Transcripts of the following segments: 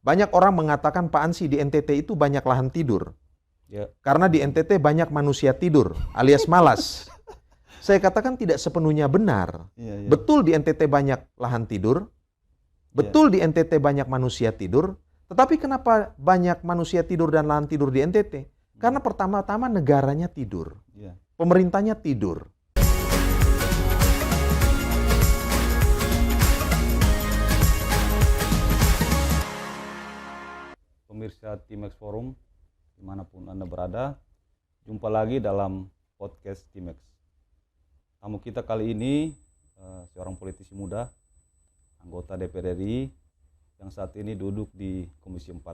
Banyak orang mengatakan Pak Ansy di NTT itu banyak lahan tidur. Ya. Karena di NTT banyak manusia tidur alias malas. Saya katakan tidak sepenuhnya benar. Ya. Betul di NTT banyak lahan tidur. Betul di NTT banyak manusia tidur. Tetapi kenapa banyak manusia tidur dan lahan tidur di NTT? Karena pertama-tama negaranya tidur. Ya. Pemerintahnya tidur. Pemirsa Timex Forum, dimanapun Anda berada, jumpa lagi dalam podcast Timex. Tamu kita kali ini seorang politisi muda, anggota DPR RI yang saat ini duduk di Komisi 4.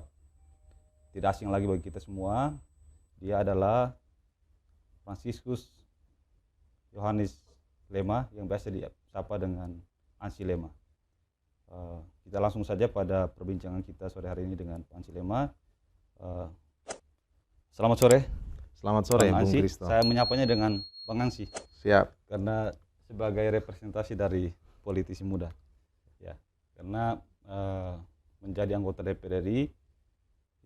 Tidak asing lagi bagi kita semua, dia adalah Franciscus Yohanes Lema yang biasa disapa dengan Ansy Lema. Kita langsung saja pada perbincangan kita sore hari ini dengan Pak Ansy Lema. Selamat sore. Selamat sore, Bung Ansy. Kristo. Saya menyapanya dengan Bang Ansy. Siap. Karena sebagai representasi dari politisi muda, ya. Karena menjadi anggota DPR RI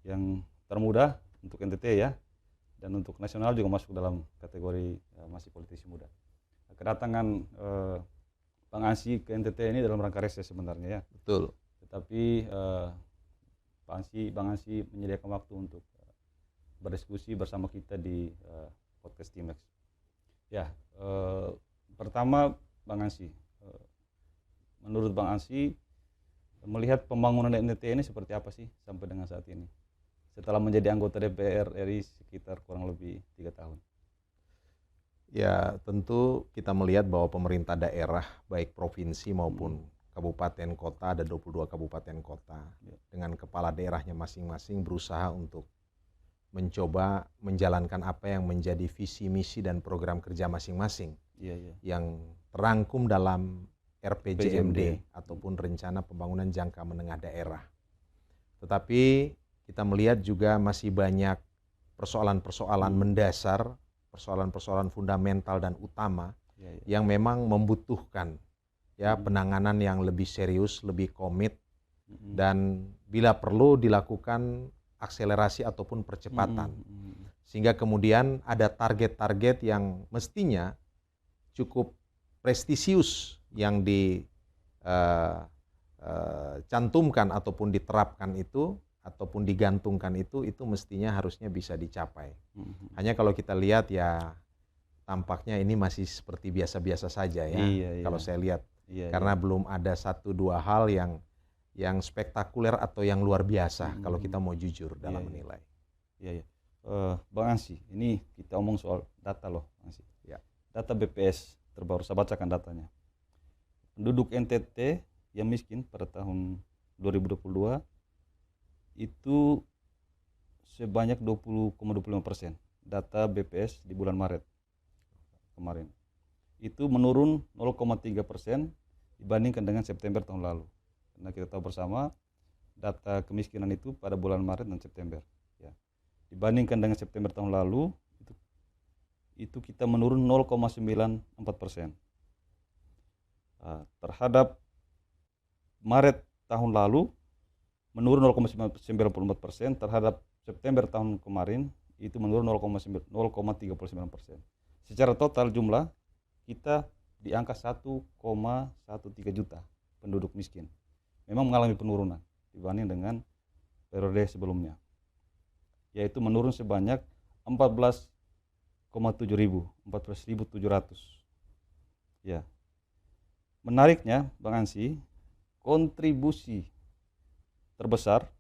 yang termuda untuk NTT ya, dan untuk nasional juga masuk dalam kategori masih politisi muda. Kedatangan Bang Ansy ke NTT ini dalam rangka reses sebenarnya ya. Betul. Tetapi Bang Ansy menyediakan waktu untuk berdiskusi bersama kita di podcast Timex. Ya, pertama Bang Ansy, menurut Bang Ansy melihat pembangunan NTT ini seperti apa sih sampai dengan saat ini? Setelah menjadi anggota DPR RI sekitar kurang lebih 3 tahun. Ya, tentu kita melihat bahwa pemerintah daerah, baik provinsi maupun kabupaten kota, ada 22 kabupaten kota, dengan kepala daerahnya masing-masing berusaha untuk mencoba menjalankan apa yang menjadi visi, misi, dan program kerja masing-masing yang terangkum dalam RPJMD ataupun Rencana Pembangunan Jangka Menengah Daerah. Tetapi kita melihat juga masih banyak persoalan-persoalan mendasar, persoalan-persoalan fundamental dan utama yang memang membutuhkan penanganan yang lebih serius, lebih komit, dan bila perlu dilakukan akselerasi ataupun percepatan. Sehingga kemudian ada target-target yang mestinya cukup prestisius yang dicantumkan ataupun diterapkan itu, ataupun digantungkan itu mestinya harusnya bisa dicapai. Hanya kalau kita lihat ya tampaknya ini masih seperti biasa-biasa saja ya. Kalau saya lihat karena belum ada 1-2 hal yang spektakuler atau yang luar biasa kalau kita mau jujur dalam menilai. Bang Ansy, ini kita omong soal data loh, Ansy. Data BPS terbaru, saya bacakan datanya. Penduduk NTT yang miskin pada tahun 2022 itu sebanyak 20,25%. Data BPS di bulan Maret kemarin. Itu menurun 0,3% dibandingkan dengan September tahun lalu. Karena kita tahu bersama data kemiskinan itu pada bulan Maret dan September. Ya. Dibandingkan dengan September tahun lalu, itu kita menurun 0,94%. Terhadap Maret tahun lalu, menurun 0,94%, terhadap September tahun kemarin itu menurun 0,39%. Secara total jumlah kita di angka 1,13 juta penduduk miskin. Memang mengalami penurunan dibanding dengan periode sebelumnya. Yaitu menurun sebanyak 14.700. Ya. Menariknya Bang Ansy, kontribusi terbesar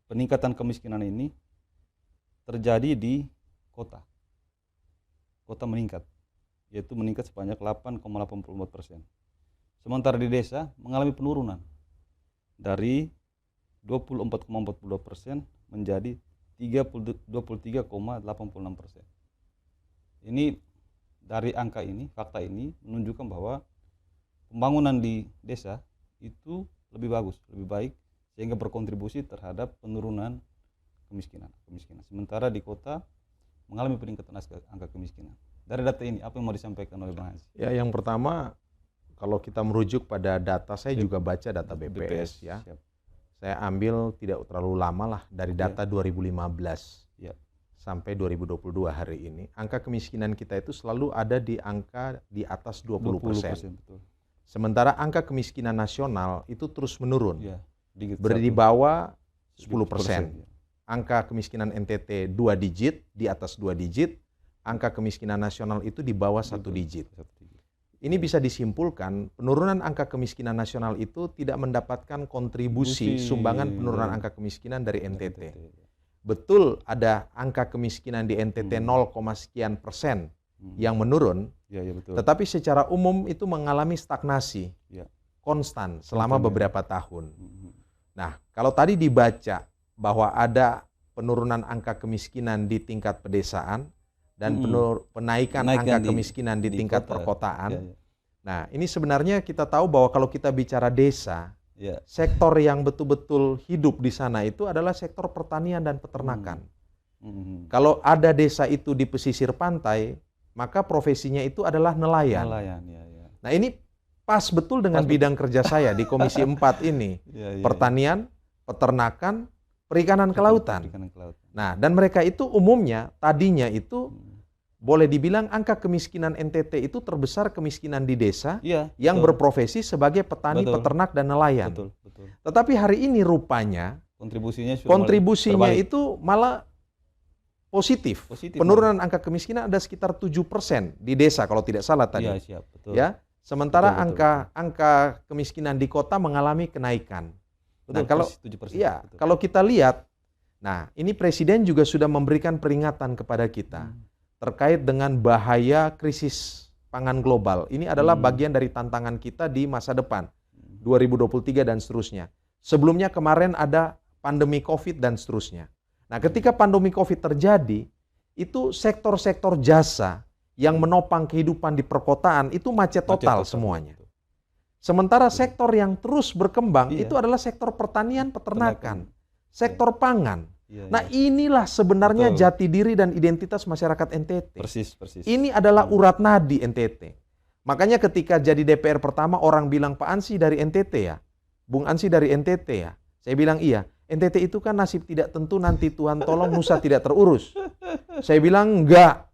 peningkatan kemiskinan ini terjadi di kota. Kota meningkat, yaitu meningkat sebanyak 8,84%. Sementara di desa mengalami penurunan dari 24,42% menjadi 23,86%. Ini dari angka ini, fakta ini menunjukkan bahwa pembangunan di desa itu lebih bagus, lebih baik, sehingga berkontribusi terhadap penurunan kemiskinan. Sementara di kota mengalami peningkatan angka kemiskinan. Dari data ini, apa yang mau disampaikan oleh Bang Ansy? Ya, yang pertama, kalau kita merujuk pada data, saya juga baca data BPS ya. Siap. Saya ambil tidak terlalu lama lah dari data 2015 sampai 2022 hari ini. Angka kemiskinan kita itu selalu ada di angka di atas 20%. Betul. Sementara angka kemiskinan nasional itu terus menurun. Berada di 10%. bawah 10%. Angka kemiskinan NTT 2 digit, di atas 2 digit. Angka kemiskinan nasional itu di bawah 1 digit. Ini bisa disimpulkan penurunan angka kemiskinan nasional itu tidak mendapatkan kontribusi sumbangan penurunan angka kemiskinan dari NTT. Betul ada angka kemiskinan di NTT 0, sekian persen yang menurun, betul. tetapi secara umum itu mengalami stagnasi, konstan selama beberapa tahun. Nah, kalau tadi dibaca bahwa ada penurunan angka kemiskinan di tingkat pedesaan dan penaikan angka kemiskinan di tingkat perkotaan. Nah, ini sebenarnya kita tahu bahwa kalau kita bicara desa, sektor yang betul-betul hidup di sana itu adalah sektor pertanian dan peternakan. Kalau ada desa itu di pesisir pantai, maka profesinya itu adalah nelayan. Nah, ini pas betul dengan bidang kerja saya di Komisi 4 ini. Pertanian, peternakan, perikanan kelautan. Nah, dan mereka itu umumnya tadinya itu boleh dibilang angka kemiskinan NTT itu terbesar kemiskinan di desa yang berprofesi sebagai petani, peternak, dan nelayan. Tetapi hari ini rupanya kontribusinya itu malah positif. Penurunan angka kemiskinan ada sekitar 7% di desa kalau tidak salah tadi. Sementara angka kemiskinan di kota mengalami kenaikan. Nah, kalau kita lihat, nah ini Presiden juga sudah memberikan peringatan kepada kita terkait dengan bahaya krisis pangan global. Ini adalah bagian dari tantangan kita di masa depan, 2023 dan seterusnya. Sebelumnya kemarin ada pandemi COVID dan seterusnya. Nah, ketika pandemi COVID terjadi, itu sektor-sektor jasa yang menopang kehidupan di perkotaan itu macet total semuanya. Sementara sektor yang terus berkembang itu adalah sektor pertanian, peternakan, sektor pangan. Nah, inilah sebenarnya jati diri dan identitas masyarakat NTT. Persis. Ini adalah urat nadi NTT. Makanya ketika jadi DPR pertama orang bilang, Pak Ansy dari NTT ya? Bung Ansy dari NTT ya? Saya bilang iya. NTT itu kan nasib tidak tentu, nanti Tuhan tolong nusa tidak terurus. Saya bilang enggak.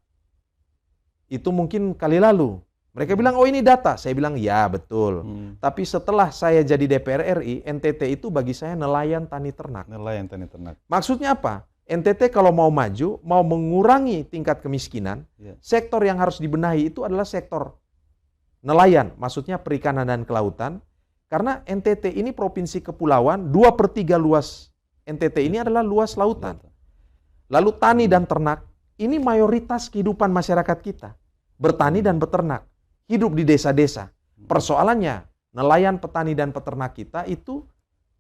Itu mungkin kali lalu. Mereka bilang, oh ini data. Saya bilang, ya betul. Tapi setelah saya jadi DPR RI, NTT itu bagi saya nelayan tani ternak. Maksudnya apa? NTT kalau mau maju, mau mengurangi tingkat kemiskinan, sektor yang harus dibenahi itu adalah sektor nelayan. Maksudnya perikanan dan kelautan. Karena NTT ini provinsi kepulauan, 2/3 luas NTT ini adalah luas lautan. Lalu tani dan ternak, ini mayoritas kehidupan masyarakat kita. Bertani dan beternak. Hidup di desa-desa. Persoalannya, nelayan, petani, dan peternak kita itu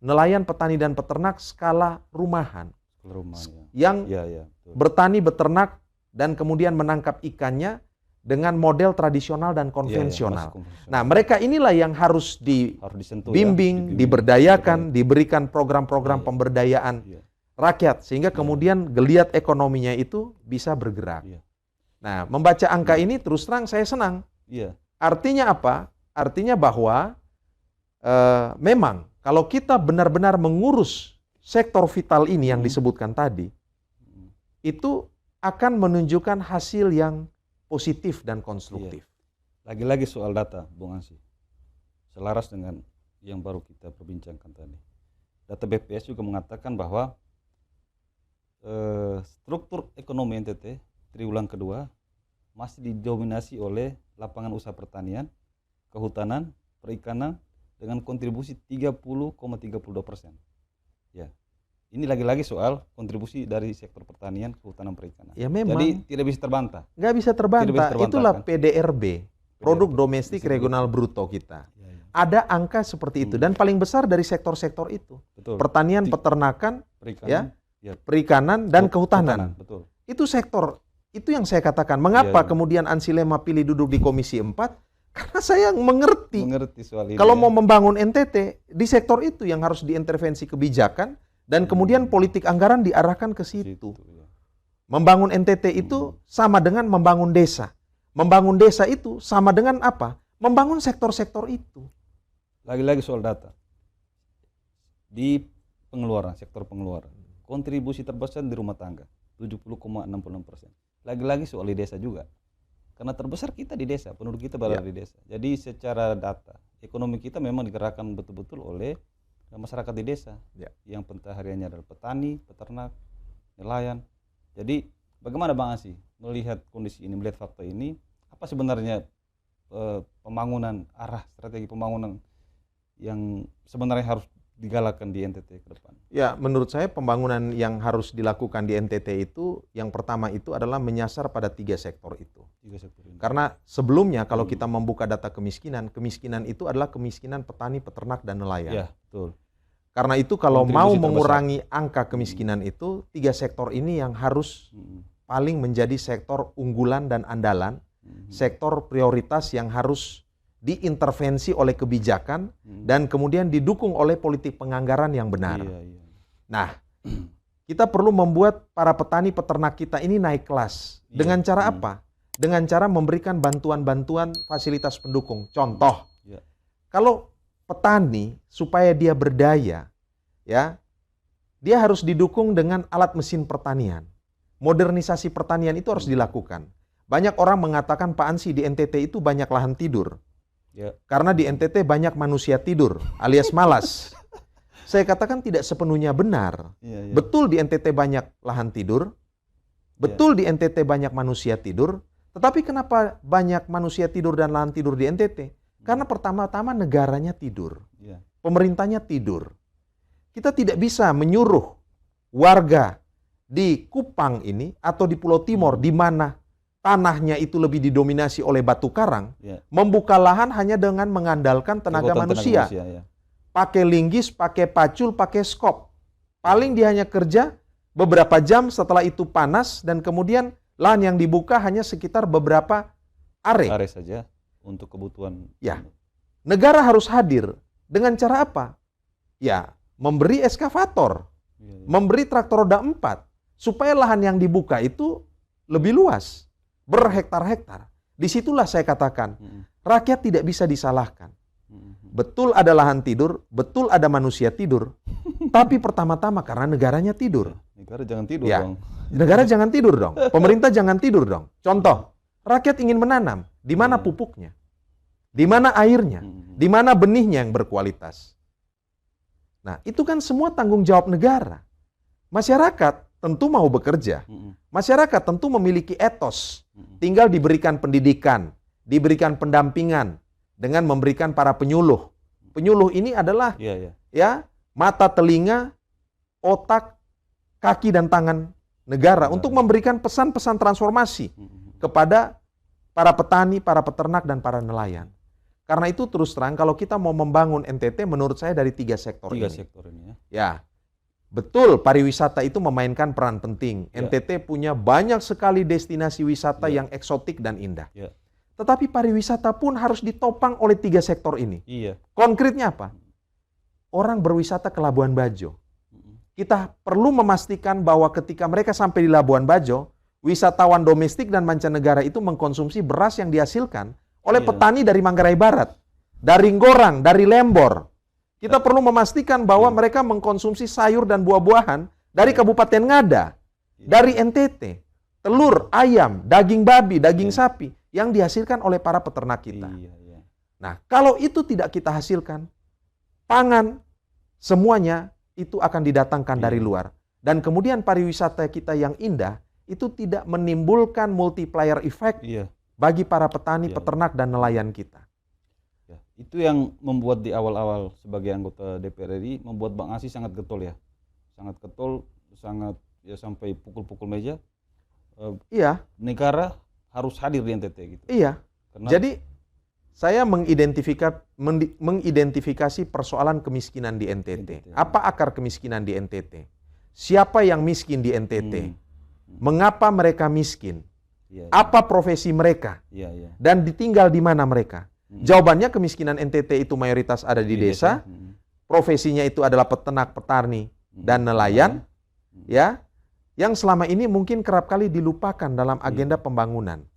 nelayan, petani, dan peternak skala rumahan. Yang bertani, beternak, dan kemudian menangkap ikannya dengan model tradisional dan konvensional. Nah, mereka inilah yang harus dibimbing, diberdayakan, diberikan program-program pemberdayaan rakyat, sehingga kemudian geliat ekonominya itu bisa bergerak. Nah, membaca angka ini terus terang saya senang. Artinya apa? Artinya bahwa memang kalau kita benar-benar mengurus sektor vital ini yang disebutkan tadi, itu akan menunjukkan hasil yang positif dan konstruktif. Lagi-lagi soal data, Bung Ansy. Selaras dengan yang baru kita perbincangkan tadi. Data BPS juga mengatakan bahwa struktur ekonomi NTT triwulan kedua masih didominasi oleh lapangan usaha pertanian, kehutanan, perikanan dengan kontribusi 30,32%. Ya. Ini lagi-lagi soal kontribusi dari sektor pertanian, kehutanan, perikanan. Ya memang. Jadi tidak bisa terbantah. Nggak bisa terbantah. Itulah kan? PDRB, Produk Domestik Regional Bruto kita. Ada angka seperti itu dan paling besar dari sektor-sektor itu. Betul. Pertanian, peternakan, perikanan dan kehutanan. Betul. Itu sektor. Itu yang saya katakan. Mengapa kemudian Ansy Lema pilih duduk di Komisi 4? Karena saya mengerti soal ini. Kalau mau membangun NTT, di sektor itu yang harus diintervensi kebijakan dan kemudian politik anggaran diarahkan ke situ. Membangun NTT itu sama dengan membangun desa. Membangun desa itu sama dengan apa? Membangun sektor-sektor itu. Lagi-lagi soal data. Di pengeluaran, sektor pengeluaran. Kontribusi terbesar di rumah tangga, 70,66%. Lagi-lagi soal di desa juga. Karena terbesar kita di desa, penduduk kita berada di desa. Jadi secara data, ekonomi kita memang digerakkan betul-betul oleh masyarakat di desa. Yang pencahariannya adalah petani, peternak, nelayan. Jadi bagaimana Bang Asi melihat kondisi ini, melihat fakta ini, apa sebenarnya pembangunan, arah strategi pembangunan yang sebenarnya harus digalakkan di NTT ke depan? Ya, menurut saya pembangunan yang harus dilakukan di NTT itu, yang pertama itu adalah menyasar pada 3 sektor itu. 3 sektor ini. Karena sebelumnya kalau kita membuka data kemiskinan, kemiskinan itu adalah kemiskinan petani, peternak, dan nelayan. Ya, betul. Karena itu kalau mau mengurangi angka kemiskinan itu, 3 sektor ini yang harus paling menjadi sektor unggulan dan andalan, sektor prioritas yang harus diintervensi oleh kebijakan dan kemudian didukung oleh politik penganggaran yang benar. Nah, kita perlu membuat para petani peternak kita ini naik kelas. Dengan cara apa? Dengan cara memberikan bantuan-bantuan fasilitas pendukung. Contoh, kalau petani supaya dia berdaya, ya, dia harus didukung dengan alat mesin pertanian. Modernisasi pertanian itu harus dilakukan. Banyak orang mengatakan, Pak Ansi, di NTT itu banyak lahan tidur. Karena di NTT banyak manusia tidur alias malas. Saya katakan tidak sepenuhnya benar. Betul di NTT banyak lahan tidur, betul di NTT banyak manusia tidur, tetapi kenapa banyak manusia tidur dan lahan tidur di NTT? Karena pertama-tama negaranya tidur, pemerintahnya tidur. Kita tidak bisa menyuruh warga di Kupang ini atau di Pulau Timur di mana tanahnya itu lebih didominasi oleh batu karang, membuka lahan hanya dengan mengandalkan tenaga manusia. Pakai linggis, pakai pacul, pakai skop. Paling dia hanya kerja beberapa jam, setelah itu panas, dan kemudian lahan yang dibuka hanya sekitar beberapa are. Are saja untuk kebutuhan. Ya, negara harus hadir. Dengan cara apa? Ya, memberi eskavator, memberi traktor roda 4, supaya lahan yang dibuka itu lebih luas. Berhektar-hektar. Disitulah saya katakan, rakyat tidak bisa disalahkan. Betul ada lahan tidur, betul ada manusia tidur, tapi pertama-tama karena negaranya tidur. Negara jangan tidur dong. Negara jangan tidur dong. Pemerintah jangan tidur dong. Contoh, rakyat ingin menanam, di mana pupuknya? Di mana airnya? Di mana benihnya yang berkualitas? Nah, itu kan semua tanggung jawab negara. Masyarakat tentu mau bekerja. Masyarakat tentu memiliki etos. Tinggal diberikan pendidikan, diberikan pendampingan dengan memberikan para penyuluh. Penyuluh ini adalah ya mata, telinga, otak, kaki dan tangan negara untuk memberikan pesan-pesan transformasi kepada para petani, para peternak dan para nelayan. Karena itu terus terang kalau kita mau membangun NTT menurut saya dari 3 sektor ini. 3 sektor ini ya. Betul, pariwisata itu memainkan peran penting. NTT punya banyak sekali destinasi wisata yang eksotik dan indah. Tetapi pariwisata pun harus ditopang oleh 3 sektor ini. Konkretnya apa? Orang berwisata ke Labuan Bajo. Kita perlu memastikan bahwa ketika mereka sampai di Labuan Bajo, wisatawan domestik dan mancanegara itu mengkonsumsi beras yang dihasilkan oleh petani dari Manggarai Barat, dari Ngorang, dari Lembor. Kita perlu memastikan bahwa mereka mengkonsumsi sayur dan buah-buahan dari Kabupaten Ngada, dari NTT, telur, ayam, daging babi, daging sapi yang dihasilkan oleh para peternak kita. Nah, kalau itu tidak kita hasilkan, pangan semuanya itu akan didatangkan dari luar. Dan kemudian pariwisata kita yang indah itu tidak menimbulkan multiplier effect bagi para petani, peternak dan nelayan kita. Itu yang membuat di awal-awal sebagai anggota DPR RI membuat Bang Asi sangat getol ya. Sangat getol, sangat ya sampai pukul-pukul meja. Negara harus hadir di NTT gitu. Karena jadi saya mengidentifikasi persoalan kemiskinan di NTT. Apa akar kemiskinan di NTT? Siapa yang miskin di NTT? Mengapa mereka miskin? Apa profesi mereka? Dan ditinggal di mana mereka? Jawabannya kemiskinan NTT itu mayoritas ada di desa. Profesinya itu adalah peternak, petani, dan nelayan. Ya, yang selama ini mungkin kerap kali dilupakan dalam agenda pembangunan.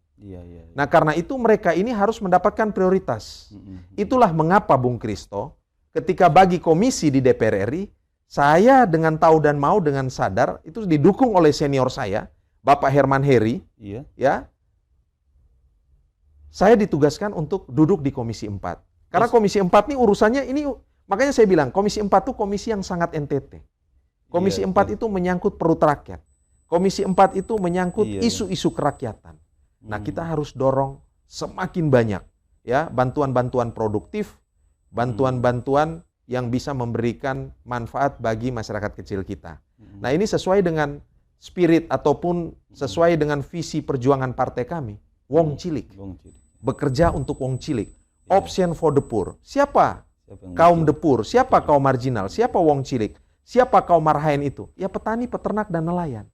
Nah, karena itu mereka ini harus mendapatkan prioritas. Itulah mengapa Bung Kristo ketika bagi komisi di DPR RI, Saya dengan tahu dan mau, dengan sadar, itu didukung oleh senior saya, Bapak Herman Heri, ya, saya ditugaskan untuk duduk di Komisi 4. Karena Komisi 4 ini urusannya ini, makanya saya bilang Komisi 4 itu komisi yang sangat NTT. Komisi 4 itu menyangkut perut rakyat. Komisi 4 itu menyangkut isu-isu kerakyatan. Nah, kita harus dorong semakin banyak ya bantuan-bantuan produktif, bantuan-bantuan yang bisa memberikan manfaat bagi masyarakat kecil kita. Nah, ini sesuai dengan spirit ataupun sesuai dengan visi perjuangan partai kami. Wong Cilik. Bekerja untuk Wong Cilik. Option for the poor. Siapa kaum the poor? Siapa kaum marginal? Siapa Wong Cilik? Siapa kaum marhaen itu? Ya petani, peternak, dan nelayan.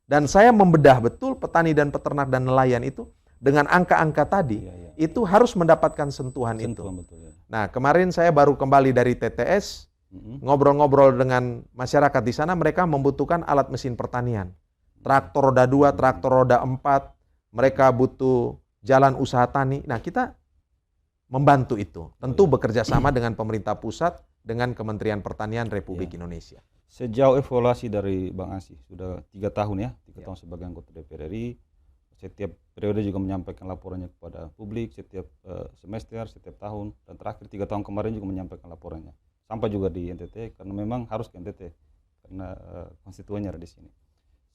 Dan saya membedah betul petani dan peternak dan nelayan itu dengan angka-angka tadi, itu harus mendapatkan sentuhan itu. Betul, ya. Nah, kemarin saya baru kembali dari TTS, ngobrol-ngobrol dengan masyarakat di sana, mereka membutuhkan alat mesin pertanian. Traktor roda 2, traktor roda 4, mereka butuh jalan usaha tani. Nah, kita membantu itu. Tentu bekerja sama dengan pemerintah pusat, dengan Kementerian Pertanian Republik Indonesia. Sejauh evaluasi dari Bang Ansy, sudah 3 tahun ya, 3 tahun sebagai anggota DPR RI, setiap periode juga menyampaikan laporannya kepada publik, setiap semester, setiap tahun, dan terakhir 3 tahun kemarin juga menyampaikan laporannya. Sampai juga di NTT, karena memang harus ke NTT, karena konstituennya ada di sini.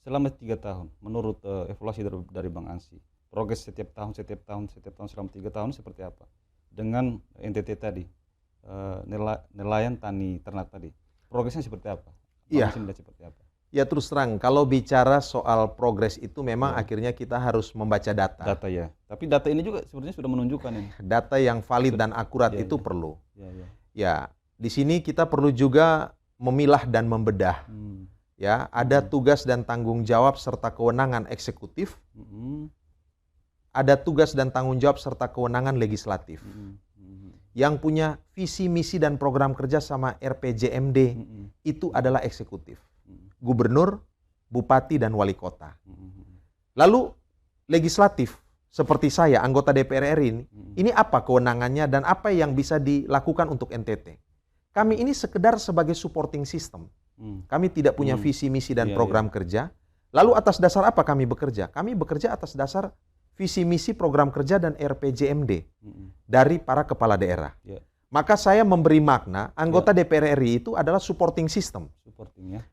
Selama 3 tahun, menurut evaluasi dari Bang Ansy, progres setiap tahun selama 3 tahun seperti apa? Dengan NTT tadi, nelayan, tani, ternak tadi, progresnya seperti apa? Iya. Seperti apa? Ya terus terang, kalau bicara soal progres itu memang akhirnya kita harus membaca data. Data ya, tapi data ini juga sebenarnya sudah menunjukkan ini. Data yang valid dan akurat itu perlu. Ya, di sini kita perlu juga memilah dan membedah. Ya, ada tugas dan tanggung jawab serta kewenangan eksekutif. Ada tugas dan tanggung jawab serta kewenangan legislatif. Yang punya visi, misi, dan program kerja sama RPJMD itu adalah eksekutif. Gubernur, bupati, dan wali kota. Lalu legislatif, seperti saya, anggota DPR RI ini apa kewenangannya dan apa yang bisa dilakukan untuk NTT? Kami ini sekedar sebagai supporting system. Kami tidak punya visi, misi, dan program kerja. Lalu atas dasar apa kami bekerja? Kami bekerja atas dasar visi, misi, program kerja, dan RPJMD dari para kepala daerah. Maka saya memberi makna anggota DPR RI itu adalah supporting system.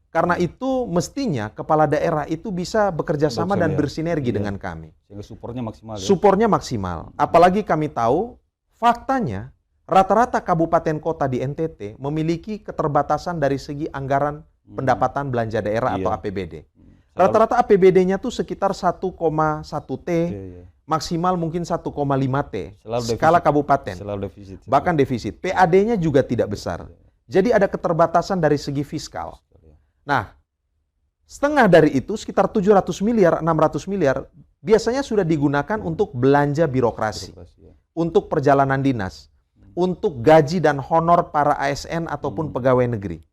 Karena itu mestinya kepala daerah itu bisa bekerja sama dan bersinergi dengan kami. Sehingga supportnya maksimal. Supportnya maksimal. Apalagi kami tahu faktanya rata-rata kabupaten kota di NTT memiliki keterbatasan dari segi anggaran pendapatan belanja daerah atau APBD. Rata-rata APBD-nya tuh sekitar 1,1 T, maksimal mungkin 1,5 T, skala kabupaten. Defisit. Bahkan defisit. PAD-nya juga tidak besar. Jadi ada keterbatasan dari segi fiskal. Nah, setengah dari itu sekitar 700 miliar, 600 miliar biasanya sudah digunakan untuk belanja birokrasi, untuk perjalanan dinas, untuk gaji dan honor para ASN ataupun pegawai negeri.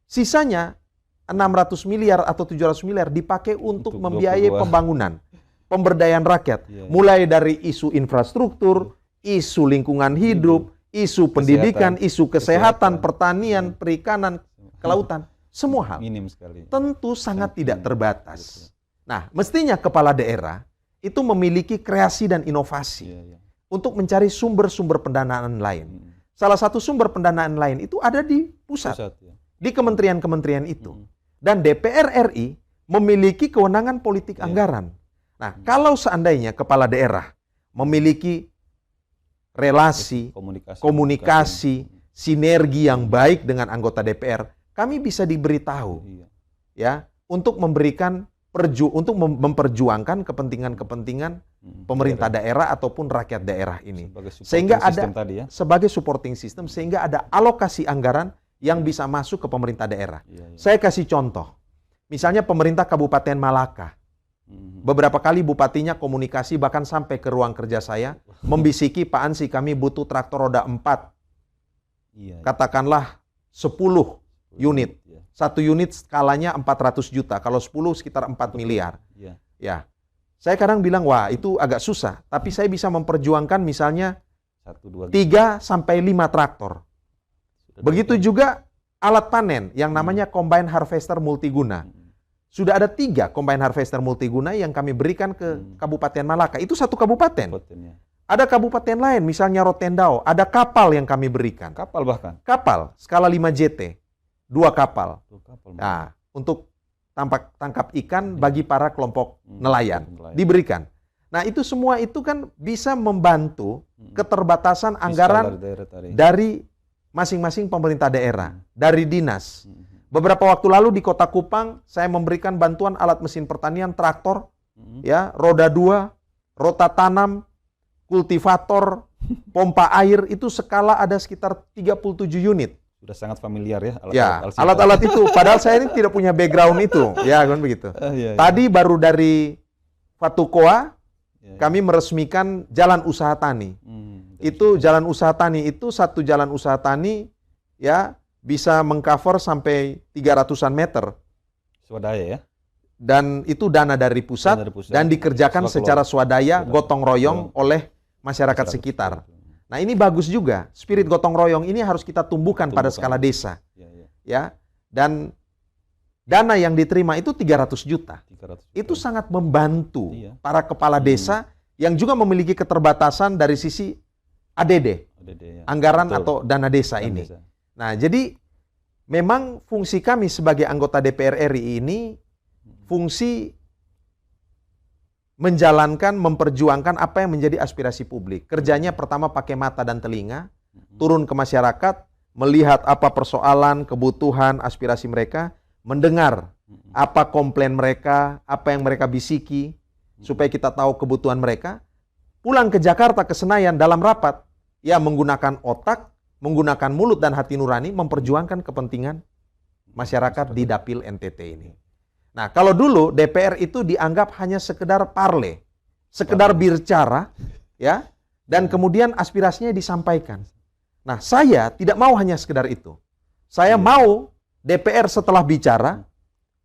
Sisanya 600 miliar atau 700 miliar dipakai untuk membiayai pembangunan, pemberdayaan rakyat. Mulai dari isu infrastruktur, isu lingkungan hidup, isu pendidikan, isu kesehatan, pertanian, perikanan, kelautan. Semua hal. Minim sekali. Tentu sangat tidak terbatas. Nah, mestinya kepala daerah itu memiliki kreasi dan inovasi untuk mencari sumber-sumber pendanaan lain. Salah satu sumber pendanaan lain itu ada di pusat. Di kementerian-kementerian itu. Dan DPR RI memiliki kewenangan politik anggaran. Nah, kalau seandainya kepala daerah memiliki relasi, komunikasi, sinergi yang baik dengan anggota DPR, kami bisa diberitahu ya untuk memberikan untuk memperjuangkan kepentingan-kepentingan pemerintah daerah ataupun rakyat daerah ini. Sehingga ada sebagai supporting system, sehingga ada alokasi anggaran yang bisa masuk ke pemerintah daerah. Saya kasih contoh. Misalnya pemerintah Kabupaten Malaka. Beberapa kali bupatinya komunikasi bahkan sampai ke ruang kerja saya membisiki, Pak Ansy, kami butuh traktor roda 4. Katakanlah 10 unit. 1 unit skalanya 400 juta. Kalau 10 sekitar 4 miliar. Ya. Saya kadang bilang, wah itu agak susah. Tapi saya bisa memperjuangkan misalnya 3 sampai 5 traktor. Begitu juga alat panen yang namanya combine harvester multiguna. Sudah ada 3 combine harvester multiguna yang kami berikan ke Kabupaten Malaka. Itu satu kabupaten. Ada kabupaten lain, misalnya Rotendao, ada kapal yang kami berikan. Kapal bahkan? Kapal, skala 5 JT. 2 kapal. Nah, untuk tangkap ikan bagi para kelompok nelayan. Diberikan. Nah, itu semua itu kan bisa membantu keterbatasan anggaran dari masing-masing pemerintah daerah, dari dinas. Beberapa waktu lalu di Kota Kupang, saya memberikan bantuan alat mesin pertanian, traktor, ya, roda 2, rota tanam, kultivator, pompa air, itu skala ada sekitar 37 unit. Sudah sangat familiar ya alat-alat itu. Padahal saya ini tidak punya background itu, ya kan begitu. Tadi baru dari Fatukoa, kami meresmikan jalan usaha tani. Itu jalan usaha tani itu satu jalan usaha tani, ya, bisa mengcover sampai 300-an meter. Swadaya ya? Dan itu dana dari pusat, dan dikerjakan secara swadaya, gotong royong oleh masyarakat sekitar. Nah, ini bagus juga. Spirit gotong royong ini harus kita tumbuhkan pada skala desa. Ya. Dan dana yang diterima itu 300 juta. Itu sangat membantu para kepala desa yang juga memiliki keterbatasan dari sisi ADD, anggaran atau dana desa ini. Nah, jadi memang fungsi kami sebagai anggota DPR RI ini fungsi menjalankan, memperjuangkan apa yang menjadi aspirasi publik. Kerjanya pertama pakai mata dan telinga, turun ke masyarakat, melihat apa persoalan, kebutuhan, aspirasi mereka, mendengar apa komplain mereka, apa yang mereka bisiki, supaya kita tahu kebutuhan mereka, pulang ke Jakarta, ke Senayan dalam rapat, ya menggunakan otak, menggunakan mulut dan hati nurani, memperjuangkan kepentingan masyarakat di Dapil NTT ini. Nah, kalau dulu DPR itu dianggap hanya sekedar parle, sekedar bicara, ya, dan kemudian aspirasinya disampaikan. Nah, saya tidak mau hanya sekedar itu. Saya mau DPR setelah bicara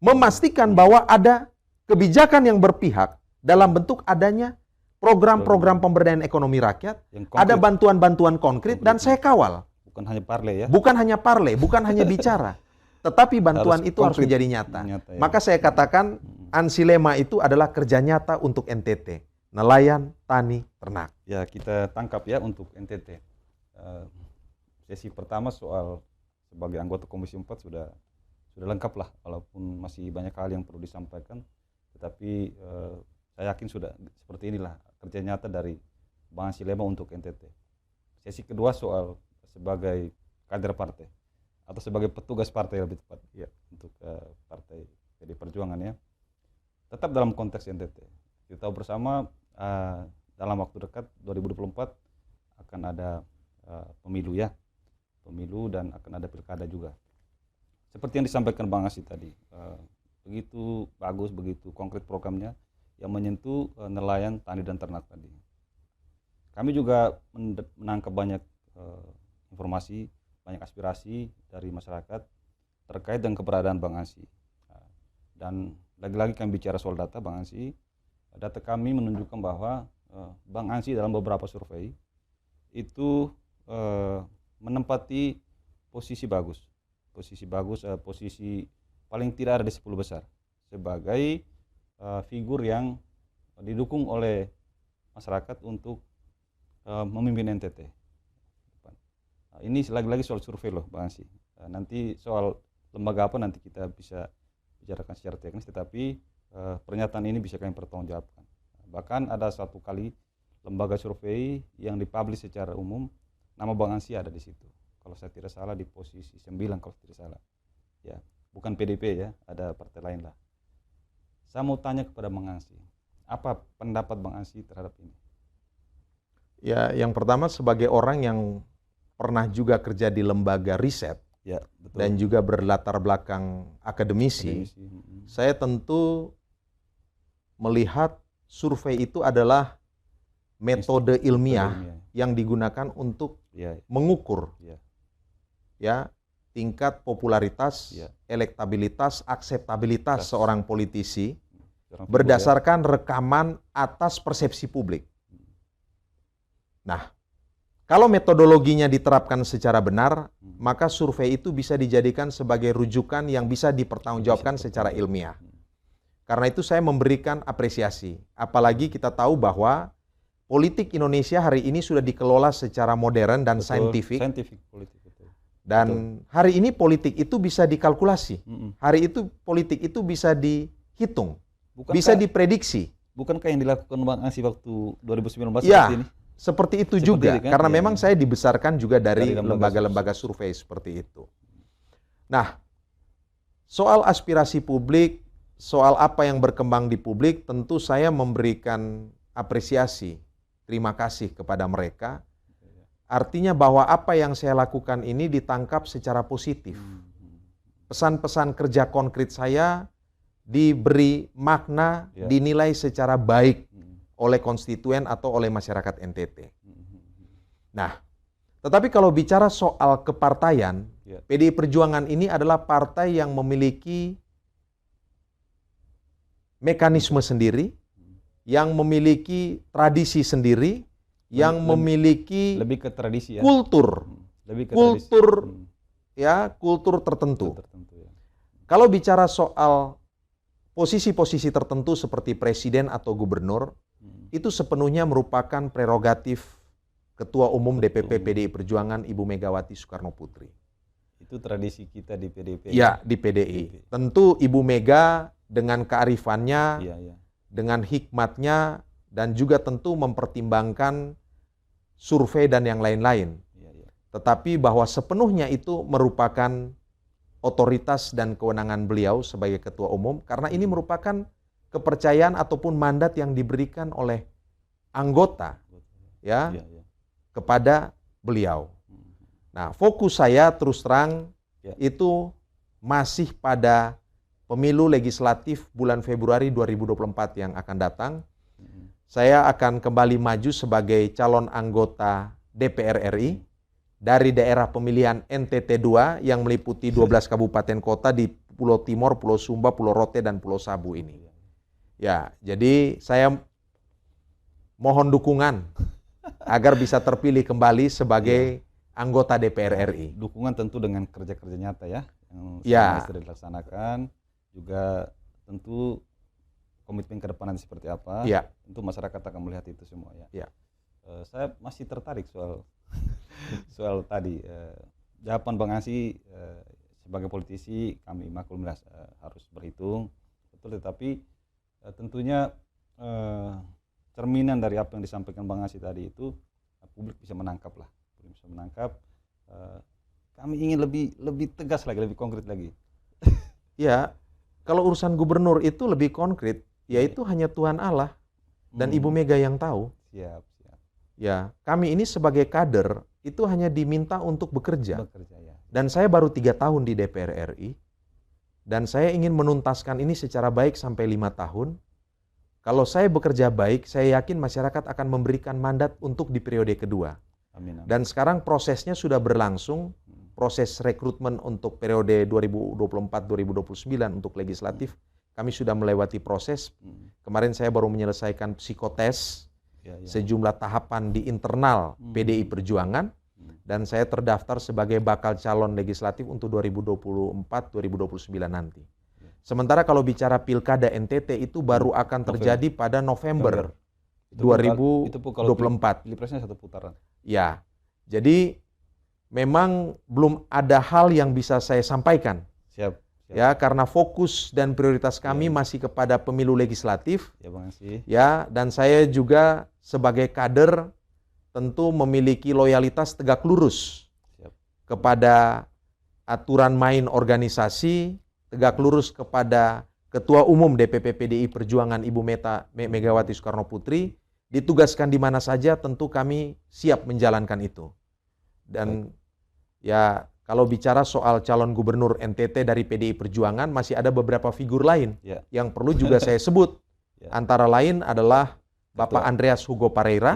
memastikan bahwa ada kebijakan yang berpihak dalam bentuk adanya program-program pemberdayaan ekonomi rakyat, ada bantuan-bantuan konkret, dan saya kawal. Bukan hanya parle ya? Bukan hanya parle, bukan hanya bicara. Tetapi bantuan itu harus menjadi nyata. Ya. Maka saya katakan Ansilema itu adalah kerja nyata untuk NTT. Nelayan, tani, ternak. Ya, kita tangkap ya untuk NTT. Sesi pertama soal sebagai anggota Komisi 4 sudah lengkap lah, walaupun masih banyak hal yang perlu disampaikan. Tetapi saya yakin sudah seperti inilah kerja nyata dari Bang Ansilema untuk NTT. Sesi kedua soal sebagai kader partai atau sebagai petugas partai lebih tepat ya, untuk partai PD Perjuangan ya. Tetap dalam konteks NTT. Kita tahu bersama dalam waktu dekat 2024 akan ada pemilu ya. Pemilu dan akan ada pilkada juga. Seperti yang disampaikan Bang Asi tadi, begitu bagus, begitu konkret programnya yang menyentuh nelayan, tani dan ternak tadi. Kami juga menangkap banyak informasi, banyak aspirasi dari masyarakat terkait dengan keberadaan Bang Ansi. Dan lagi-lagi kami bicara soal data Bang Ansi, data kami menunjukkan bahwa Bang Ansi dalam beberapa survei itu menempati posisi bagus, posisi paling tidak ada di 10 besar sebagai figur yang didukung oleh masyarakat untuk memimpin NTT. Ini lagi-lagi soal survei loh Bang Ansi. Nanti soal lembaga apa nanti kita bisa bicarakan secara teknis, tetapi pernyataan ini bisa kami pertanggungjawabkan. Bahkan ada satu kali lembaga survei yang dipublish secara umum, nama Bang Ansi ada di situ. Kalau saya tidak salah di posisi 9 kalau tidak salah. Ya, bukan PDP ya, ada partai lain lah. Saya mau tanya kepada Bang Ansi, apa pendapat Bang Ansi terhadap ini? Ya, yang pertama sebagai orang yang pernah juga kerja di lembaga riset ya, betul. Dan juga berlatar belakang akademisi. Saya tentu melihat survei itu adalah metode ilmiah yang digunakan untuk mengukur ya tingkat popularitas, elektabilitas, akseptabilitas seorang politisi berdasarkan rekaman atas persepsi publik. Nah, Kalau metodologinya diterapkan secara benar, maka survei itu bisa dijadikan sebagai rujukan yang bisa dipertanggungjawabkan secara ilmiah. Karena itu saya memberikan apresiasi. Apalagi kita tahu bahwa politik Indonesia hari ini sudah dikelola secara modern dan saintifik. Politik, betul. Dan hari ini politik itu bisa dikalkulasi. Hari itu politik itu bisa dihitung, bisa diprediksi. Bukankah yang dilakukan Bang Ansy waktu 2019 ya, ini? Seperti itu juga, kan? karena memang saya dibesarkan juga dari lembaga-lembaga survei seperti itu. Nah, soal aspirasi publik, soal apa yang berkembang di publik, tentu saya memberikan apresiasi, terima kasih kepada mereka. Artinya bahwa apa yang saya lakukan ini ditangkap secara positif. Pesan-pesan kerja konkret saya diberi makna, dinilai secara baik oleh konstituen atau oleh masyarakat NTT. Nah, tetapi kalau bicara soal kepartaian, PDI Perjuangan ini adalah partai yang memiliki mekanisme sendiri, yang memiliki tradisi sendiri, yang memiliki lebih ke tradisi, kultur, kultur tertentu. Kalau bicara soal posisi-posisi tertentu seperti presiden atau gubernur, itu sepenuhnya merupakan prerogatif Ketua Umum DPP PDI Perjuangan Ibu Megawati Soekarno Putri. Itu tradisi kita di PDIP. Ya, di PDI. Tentu Ibu Mega dengan kearifannya, dengan hikmatnya, dan juga tentu mempertimbangkan survei dan yang lain-lain. Tetapi bahwa sepenuhnya itu merupakan otoritas dan kewenangan beliau sebagai Ketua Umum, karena ini merupakan kepercayaan ataupun mandat yang diberikan oleh anggota kepada beliau. Nah, fokus saya terus terang itu masih pada pemilu legislatif bulan Februari 2024 yang akan datang. Saya akan kembali maju sebagai calon anggota DPR RI dari daerah pemilihan NTT 2 yang meliputi 12 kabupaten kota di Pulau Timur, Pulau Sumba, Pulau Rote, dan Pulau Sabu ini. Ya, jadi saya mohon dukungan agar bisa terpilih kembali sebagai anggota DPR RI. Dukungan tentu dengan kerja-kerja nyata yang sudah dilaksanakan, juga tentu komitmen ke depan nanti seperti apa. Tentu masyarakat akan melihat itu semua ya. Saya masih tertarik soal tadi jawaban Bang Ansy, sebagai politisi kami maklum harus berhitung betul, tetapi tentunya cerminan dari apa yang disampaikan Bang Ansy tadi itu publik bisa menangkap lah, kami ingin lebih tegas lagi, lebih konkret lagi. Ya, kalau urusan gubernur itu lebih konkret, yaitu hanya Tuhan Allah dan Ibu Mega yang tahu. Siap. Ya, kami ini sebagai kader itu hanya diminta untuk bekerja. Dan saya baru 3 tahun di DPR RI, dan saya ingin menuntaskan ini secara baik sampai 5 tahun. Kalau saya bekerja baik, saya yakin masyarakat akan memberikan mandat untuk di periode kedua. Amin. Dan sekarang prosesnya sudah berlangsung, proses rekrutmen untuk periode 2024-2029 untuk legislatif, kami sudah melewati proses. Kemarin saya baru menyelesaikan psikotes, sejumlah tahapan di internal PDI Perjuangan, dan saya terdaftar sebagai bakal calon legislatif untuk 2024-2029 nanti. Sementara kalau bicara pilkada NTT itu baru akan terjadi pada November 2024. Pilpresnya 1 putaran. Ya, jadi memang belum ada hal yang bisa saya sampaikan. Siap. Ya, karena fokus dan prioritas kami masih kepada pemilu legislatif. Ya, Bang Ansy. Ya, dan saya juga sebagai kader tentu memiliki loyalitas tegak lurus kepada aturan main organisasi, tegak lurus kepada Ketua Umum DPP PDI Perjuangan Ibu Megawati Soekarno Putri, ditugaskan di mana saja tentu kami siap menjalankan itu. Dan ya, kalau bicara soal calon gubernur NTT dari PDI Perjuangan, masih ada beberapa figur lain yang perlu juga saya sebut. Antara lain adalah Bapak Andreas Hugo Pareira,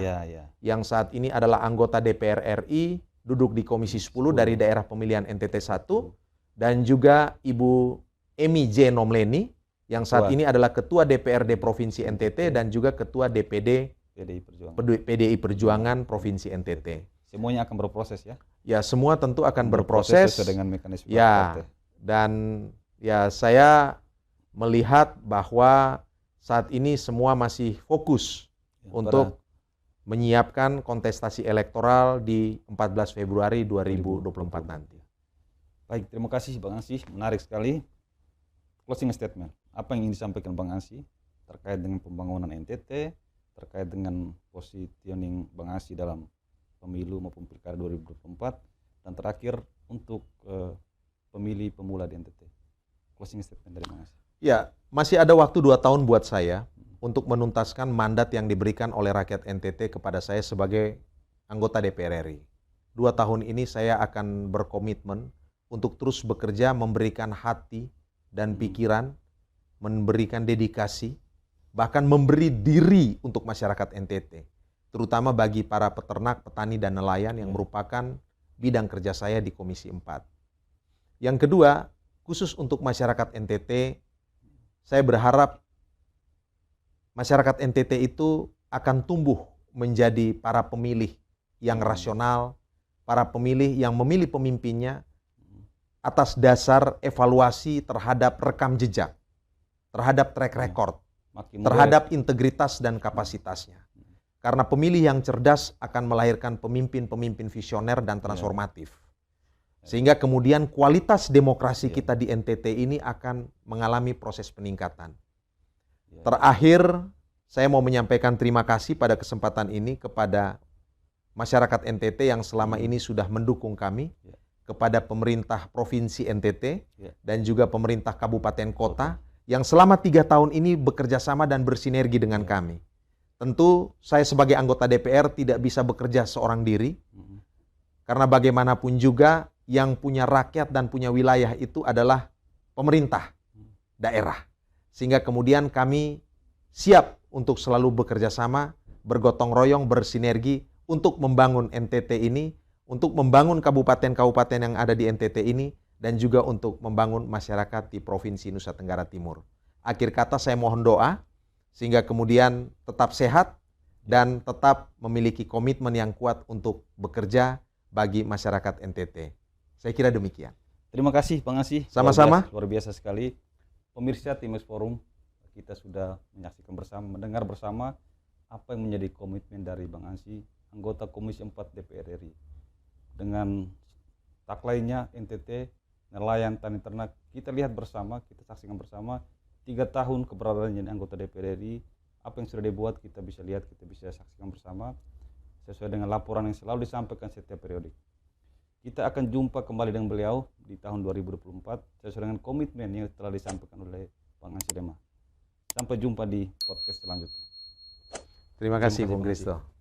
yang saat ini adalah anggota DPR RI, duduk di Komisi 10 dari daerah pemilihan NTT 1, dan juga Ibu Emi J. Nomleni, yang saat ini adalah Ketua DPRD Provinsi NTT dan juga Ketua DPD PDI Perjuangan Provinsi NTT. semuanya akan berproses ya? Ya, semua tentu akan berproses sesuai dengan mekanisme ya, partai. Dan ya saya melihat bahwa saat ini semua masih fokus untuk menyiapkan kontestasi elektoral di 14 Februari 2024 nanti. Baik, terima kasih Bang Ansy, menarik sekali. Closing statement, apa yang ingin disampaikan Bang Ansy terkait dengan pembangunan NTT, terkait dengan positioning Bang Ansy dalam pemilu maupun pilkada 2024, dan terakhir untuk pemilih pemula di NTT. Closing statement dari Bang Ansy. Ya, masih ada waktu 2 tahun buat saya untuk menuntaskan mandat yang diberikan oleh rakyat NTT kepada saya sebagai anggota DPR RI. 2 tahun ini saya akan berkomitmen untuk terus bekerja, memberikan hati dan pikiran, memberikan dedikasi, bahkan memberi diri untuk masyarakat NTT, terutama bagi para peternak, petani, dan nelayan yang merupakan bidang kerja saya di Komisi 4. Yang kedua, khusus untuk masyarakat NTT, saya berharap masyarakat NTT itu akan tumbuh menjadi para pemilih yang rasional, para pemilih yang memilih pemimpinnya atas dasar evaluasi terhadap rekam jejak, terhadap track record, terhadap integritas dan kapasitasnya. Karena pemilih yang cerdas akan melahirkan pemimpin-pemimpin visioner dan transformatif. Sehingga kemudian kualitas demokrasi kita di NTT ini akan mengalami proses peningkatan. Terakhir, saya mau menyampaikan terima kasih pada kesempatan ini kepada masyarakat NTT yang selama ini sudah mendukung kami, kepada pemerintah Provinsi NTT dan juga pemerintah Kabupaten Kota yang selama 3 tahun ini bekerja sama dan bersinergi dengan kami. Tentu saya sebagai anggota DPR tidak bisa bekerja seorang diri, karena bagaimanapun juga yang punya rakyat dan punya wilayah itu adalah pemerintah daerah. Sehingga kemudian kami siap untuk selalu bekerja sama, bergotong royong, bersinergi untuk membangun NTT ini, untuk membangun kabupaten-kabupaten yang ada di NTT ini, dan juga untuk membangun masyarakat di Provinsi Nusa Tenggara Timur. Akhir kata saya mohon doa, sehingga kemudian tetap sehat dan tetap memiliki komitmen yang kuat untuk bekerja bagi masyarakat NTT. Saya kira demikian. Terima kasih Bang Ansy. Sama-sama. Luar biasa sekali. Pemirsa Times Forum, kita sudah menyaksikan bersama, mendengar bersama apa yang menjadi komitmen dari Bang Ansy, anggota Komisi 4 DPR RI. Dengan tagline-nya NTT, nelayan, tani, ternak, kita lihat bersama, kita saksikan bersama 3 tahun keberadaan jadi anggota DPR RI, apa yang sudah dibuat kita bisa lihat, kita bisa saksikan bersama sesuai dengan laporan yang selalu disampaikan setiap periode. Kita akan jumpa kembali dengan beliau di tahun 2024 sesuai dengan komitmen yang telah disampaikan oleh Bang Ansy Dema. Sampai jumpa di podcast selanjutnya. Terima kasih Bung Kristo.